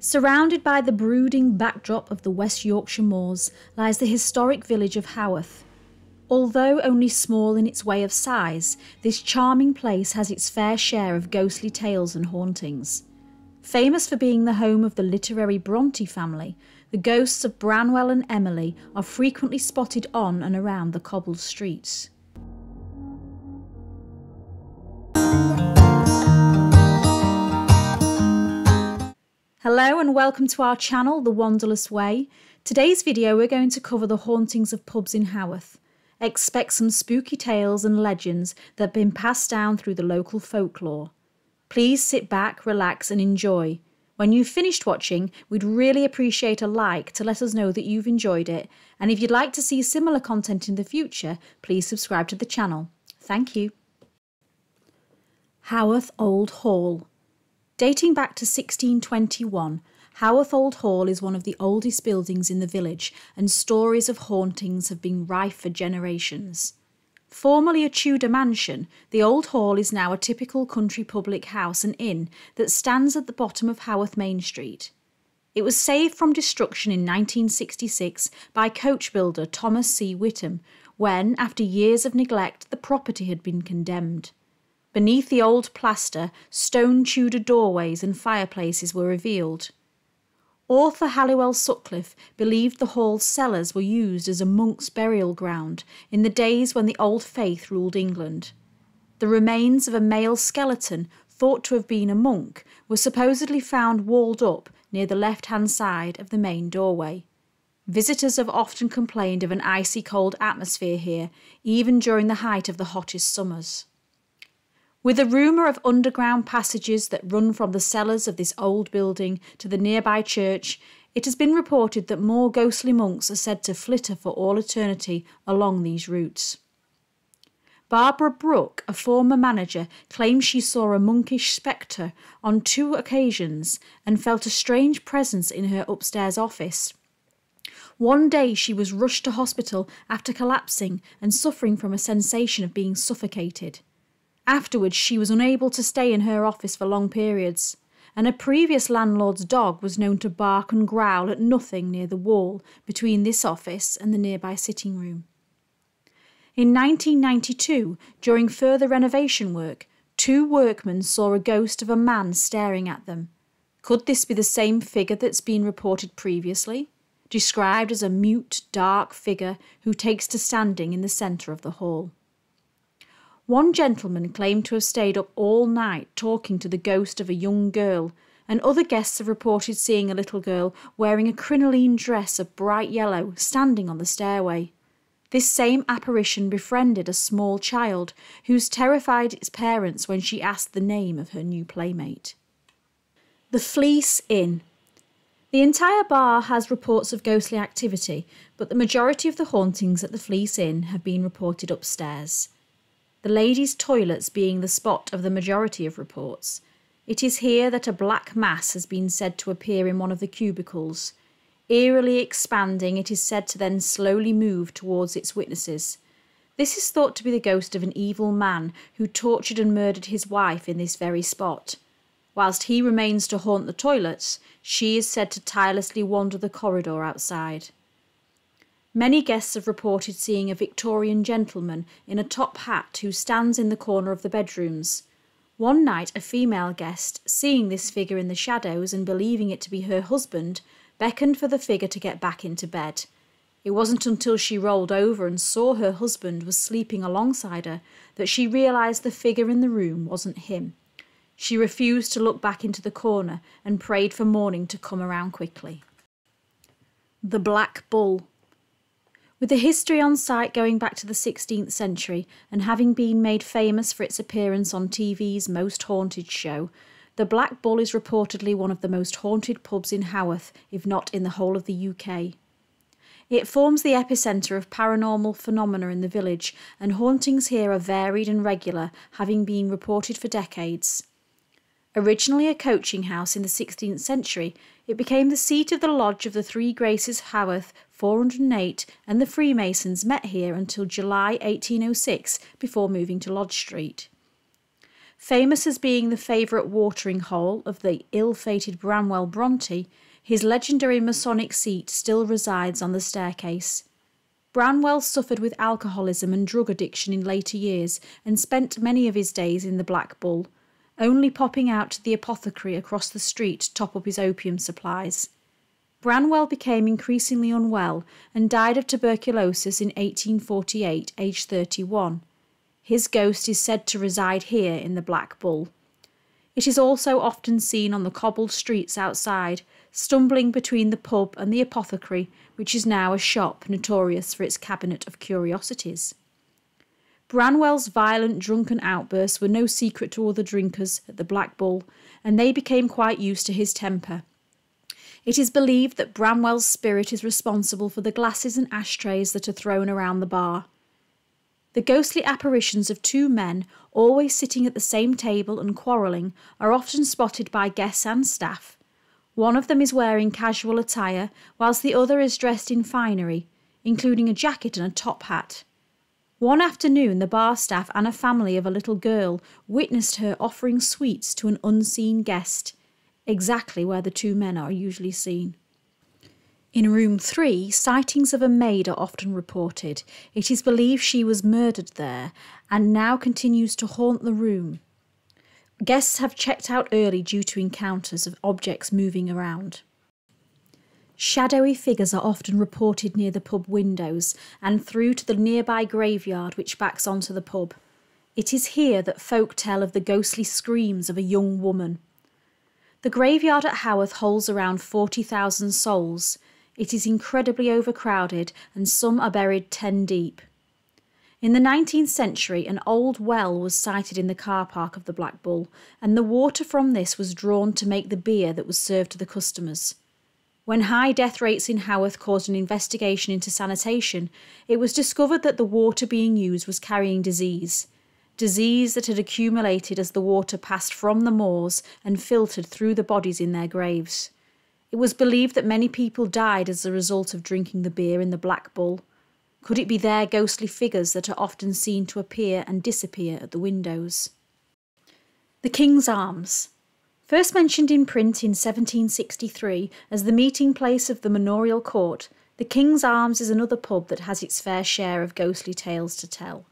Surrounded by the brooding backdrop of the West Yorkshire moors lies the historic village of Haworth. Although only small in its way of size, this charming place has its fair share of ghostly tales and hauntings. Famous for being the home of the literary Bronte family, the ghosts of Branwell and Emily are frequently spotted on and around the cobbled streets. Hello and welcome to our channel, The Wanderless Way. Today's video we're going to cover the hauntings of pubs in Haworth. Expect some spooky tales and legends that have been passed down through the local folklore. Please sit back, relax and enjoy. When you've finished watching, we'd really appreciate a like to let us know that you've enjoyed it, and if you'd like to see similar content in the future, please subscribe to the channel. Thank you. Haworth Old Hall. Dating back to 1621, Haworth Old Hall is one of the oldest buildings in the village, and stories of hauntings have been rife for generations. Formerly a Tudor mansion, the Old Hall is now a typical country public house and inn that stands at the bottom of Haworth Main Street. It was saved from destruction in 1966 by coach builder Thomas C. Whittam, when, after years of neglect, the property had been condemned. Beneath the old plaster, stone Tudor doorways and fireplaces were revealed. Author Halliwell Sutcliffe believed the hall's cellars were used as a monk's burial ground in the days when the Old Faith ruled England. The remains of a male skeleton, thought to have been a monk, were supposedly found walled up near the left-hand side of the main doorway. Visitors have often complained of an icy cold atmosphere here, even during the height of the hottest summers. With a rumour of underground passages that run from the cellars of this old building to the nearby church, it has been reported that more ghostly monks are said to flitter for all eternity along these routes. Barbara Brooke, a former manager, claims she saw a monkish spectre on 2 occasions and felt a strange presence in her upstairs office. One day she was rushed to hospital after collapsing and suffering from a sensation of being suffocated. Afterwards, she was unable to stay in her office for long periods, and a previous landlord's dog was known to bark and growl at nothing near the wall between this office and the nearby sitting room. In 1992, during further renovation work, 2 workmen saw a ghost of a man staring at them. Could this be the same figure that's been reported previously, described as a mute, dark figure who takes to standing in the centre of the hall? One gentleman claimed to have stayed up all night talking to the ghost of a young girl, and other guests have reported seeing a little girl wearing a crinoline dress of bright yellow standing on the stairway. This same apparition befriended a small child who's terrified its parents when she asked the name of her new playmate. The Fleece Inn. The entire bar has reports of ghostly activity, but the majority of the hauntings at the Fleece Inn have been reported upstairs. The ladies' toilets being the spot of the majority of reports. It is here that a black mass has been said to appear in one of the cubicles. Eerily expanding, it is said to then slowly move towards its witnesses. This is thought to be the ghost of an evil man who tortured and murdered his wife in this very spot. Whilst he remains to haunt the toilets, she is said to tirelessly wander the corridor outside. Many guests have reported seeing a Victorian gentleman in a top hat who stands in the corner of the bedrooms. One night, a female guest, seeing this figure in the shadows and believing it to be her husband, beckoned for the figure to get back into bed. It wasn't until she rolled over and saw her husband was sleeping alongside her that she realised the figure in the room wasn't him. She refused to look back into the corner and prayed for morning to come around quickly. The Black Bull. With a history on site going back to the 16th century and having been made famous for its appearance on TV's Most Haunted show, the Black Bull is reportedly one of the most haunted pubs in Haworth, if not in the whole of the UK. It forms the epicentre of paranormal phenomena in the village, and hauntings here are varied and regular, having been reported for decades. Originally a coaching house in the 16th century, it became the seat of the lodge of the Three Graces Haworth 408, and the Freemasons met here until July 1806 before moving to Lodge Street. Famous as being the favourite watering hole of the ill-fated Branwell Bronte, his legendary Masonic seat still resides on the staircase. Branwell suffered with alcoholism and drug addiction in later years and spent many of his days in the Black Bull, only popping out to the apothecary across the street to top up his opium supplies. Branwell became increasingly unwell and died of tuberculosis in 1848, aged 31. His ghost is said to reside here in the Black Bull. It is also often seen on the cobbled streets outside, stumbling between the pub and the apothecary, which is now a shop notorious for its cabinet of curiosities. Branwell's violent drunken outbursts were no secret to other drinkers at the Black Bull, and they became quite used to his temper. It is believed that Branwell's spirit is responsible for the glasses and ashtrays that are thrown around the bar. The ghostly apparitions of two men, always sitting at the same table and quarrelling, are often spotted by guests and staff. One of them is wearing casual attire, whilst the other is dressed in finery, including a jacket and a top hat. One afternoon, the bar staff and a family of a little girl witnessed her offering sweets to an unseen guest, exactly where the two men are usually seen. In room 3, sightings of a maid are often reported. It is believed she was murdered there and now continues to haunt the room. Guests have checked out early due to encounters of objects moving around. Shadowy figures are often reported near the pub windows and through to the nearby graveyard which backs onto the pub. It is here that folk tell of the ghostly screams of a young woman. The graveyard at Haworth holds around 40,000 souls. It is incredibly overcrowded and some are buried 10 deep. In the 19th century, an old well was sighted in the car park of the Black Bull, and the water from this was drawn to make the beer that was served to the customers. When high death rates in Haworth caused an investigation into sanitation, it was discovered that the water being used was carrying disease that had accumulated as the water passed from the moors and filtered through the bodies in their graves. It was believed that many people died as a result of drinking the beer in the Black Bull. Could it be their ghostly figures that are often seen to appear and disappear at the windows? The King's Arms. First mentioned in print in 1763 as the meeting place of the manorial court, the King's Arms is another pub that has its fair share of ghostly tales to tell.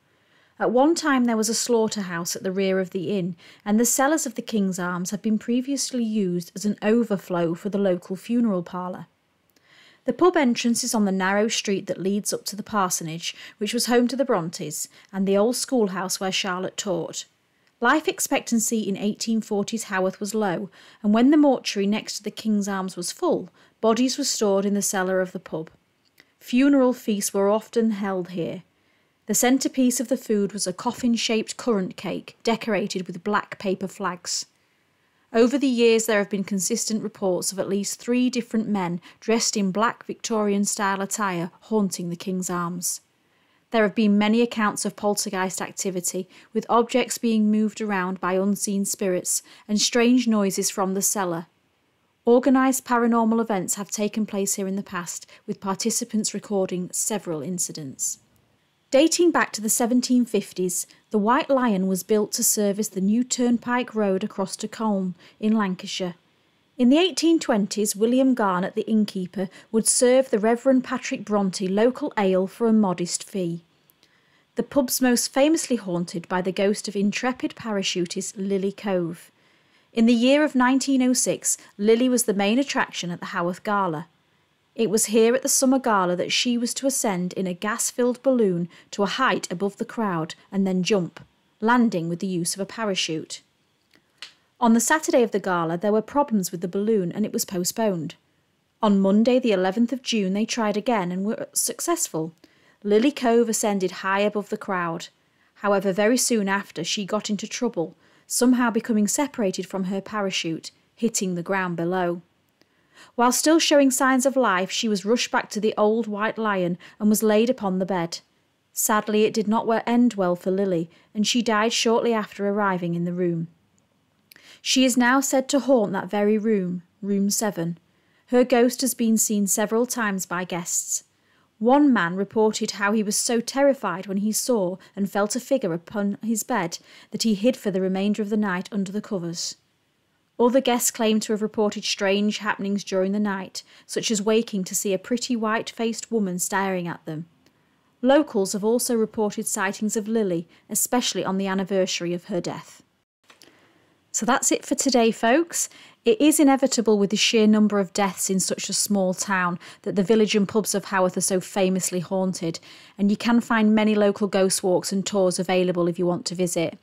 At one time there was a slaughterhouse at the rear of the inn, and the cellars of the King's Arms had been previously used as an overflow for the local funeral parlour. The pub entrance is on the narrow street that leads up to the parsonage, which was home to the Brontes, and the old schoolhouse where Charlotte taught. Life expectancy in 1840s Haworth was low, and when the mortuary next to the King's Arms was full, bodies were stored in the cellar of the pub. Funeral feasts were often held here. The centrepiece of the food was a coffin-shaped currant cake decorated with black paper flags. Over the years there have been consistent reports of at least 3 different men dressed in black Victorian-style attire haunting the King's Arms. There have been many accounts of poltergeist activity, with objects being moved around by unseen spirits and strange noises from the cellar. Organised paranormal events have taken place here in the past, with participants recording several incidents. Dating back to the 1750s, the White Lion was built to service the new turnpike road across to Colne in Lancashire. In the 1820s, William Garnett, the innkeeper, would serve the Reverend Patrick Bronte local ale for a modest fee. The pub's most famously haunted by the ghost of intrepid parachutist Lily Cove. In the year of 1906, Lily was the main attraction at the Haworth Gala. It was here at the summer gala that she was to ascend in a gas-filled balloon to a height above the crowd and then jump, landing with the use of a parachute. On the Saturday of the gala, there were problems with the balloon and it was postponed. On Monday, the 11th of June, they tried again and were successful. Lily Cove ascended high above the crowd. However, very soon after, she got into trouble, somehow becoming separated from her parachute, hitting the ground below. While still showing signs of life, she was rushed back to the old White Lion and was laid upon the bed. Sadly, it did not end well for Lily, and she died shortly after arriving in the room. She is now said to haunt that very room, room 7. Her ghost has been seen several times by guests. One man reported how he was so terrified when he saw and felt a figure upon his bed that he hid for the remainder of the night under the covers. Other guests claimed to have reported strange happenings during the night, such as waking to see a pretty white-faced woman staring at them. Locals have also reported sightings of Lily, especially on the anniversary of her death. So that's it for today, folks. It is inevitable with the sheer number of deaths in such a small town that the village and pubs of Haworth are so famously haunted, and you can find many local ghost walks and tours available if you want to visit.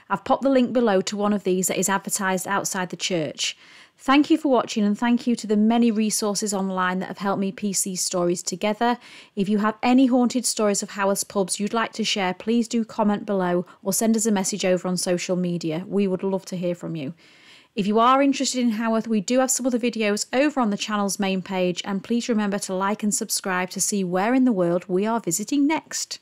I've popped the link below to one of these that is advertised outside the church. Thank you for watching, and thank you to the many resources online that have helped me piece these stories together. If you have any haunted stories of Haworth's pubs you'd like to share, please do comment below or send us a message over on social media. We would love to hear from you. If you are interested in Haworth, we do have some other videos over on the channel's main page, and please remember to like and subscribe to see where in the world we are visiting next.